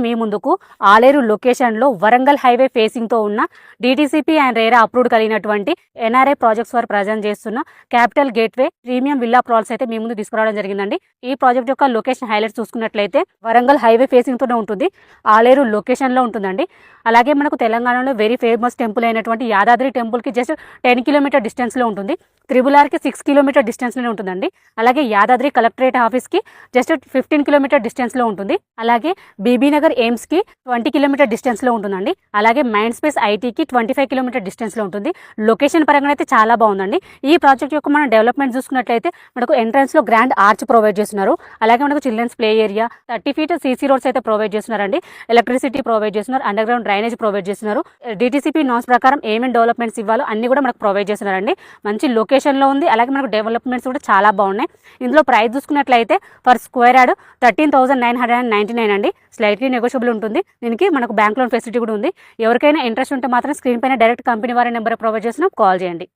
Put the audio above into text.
మీ ముందుకు ఆలేరు లొకేషన్లో వరంగల్ హైవే ఫేసింగ్తో ఉన్న DTCP అండ్ రేరా అప్రూవ్డ్ కలిగినటువంటి NRI ప్రాజెక్ట్స్ వారు ప్రజెంట్ చేస్తున్న capital gateway premium villa projects అయితే మీ ముందు తీసుకురావడం జరిగిందండి. ఈ ప్రాజెక్ట్ యొక్క లొకేషన్ హైలైట్స్ చూసుకున్నట్లయితే వరంగల్ హైవే ఫేసింగ్తోనే ఉంటుంది, ఆలేరు లొకేషన్లో ఉంటుందండి. అలాగే మనకు తెలంగాణలో వెరీ ఫేమస్ టెంపుల్ అయినటువంటి యాదాద్రి టెంపుల్కి జస్ట్ 10 కిలోమీటర్ డిస్టెన్స్లో ఉంటుంది. త్రిబులార్కి 6 కిలోమీటర్ డిస్టెన్స్లోనే ఉంటుందండి. అలాగే యాదాద్రి కలెక్టరేట్ ఆఫీస్కి జస్ట్ 15 కిలోమీటర్ డిస్టెన్స్లో ఉంటుంది. అలాగే బీబీనగర్ ఎయిమ్స్కి 20 కిలోమీటర్ డిస్టెన్స్లో ఉంటుందండి. అలాగే మైండ్ స్పేస్ ఐటీకి 25 కిలోమీటర్ డిస్టెన్స్లో ఉంటుంది. లొకేషన్ పరంగా అయితే చాలా బాగుందండి. ఈ ప్రాజెక్ట్ యొక్క మనం డెవలప్మెంట్ చూసుకున్నట్లయితే మనకు ఎంట్రన్స్లో గ్రాండ్ ఆర్చ్ ప్రొవైడ్ చేస్తున్నారు. అలాగే మనకు children's play area, 30 feet CC roads అయితే ప్రొవైడ్ చేస్తున్నారండి. ఎలక్ట్రిసిటీ ప్రొవైడ్ చేస్తున్నారు, అండర్ గ్రౌండ్ డ్రైనేజ్ ప్రొవైడ్ చేస్తున్నారు. DTCP నామ్స్ ప్రకారం ఏమేమి డెవలప్మెంట్స్ ఇవ్వాలో అన్ని కూడా మనకు ప్రొవైడ్ చేస్తున్నారండి. మంచి లొకేషన్లో ఉంది. అలాగే మనకు డెవలప్మెంట్స్ కూడా చాలా బాగున్నాయి. ఇందులో ప్రైస్ చూసుకున్నట్లయితే పర్ స్క్వేర్ యార్డ్ 13,999 అండి. స్లైట్లీ నెగోషియబుల్ ఉంటుంది. దీనికి మనకు బ్యాంక్ లోన్ ఫెసిలిటీ కూడా ఉంది. ఎవరికైనా ఇంట్రెస్ట్ ఉంటే మాత్రం స్క్రీన్ పైన డైరెక్ట్ కంపెనీ వారి నెంబర్ ప్రొవైడ్ చేసినా కాల్ చేయండి.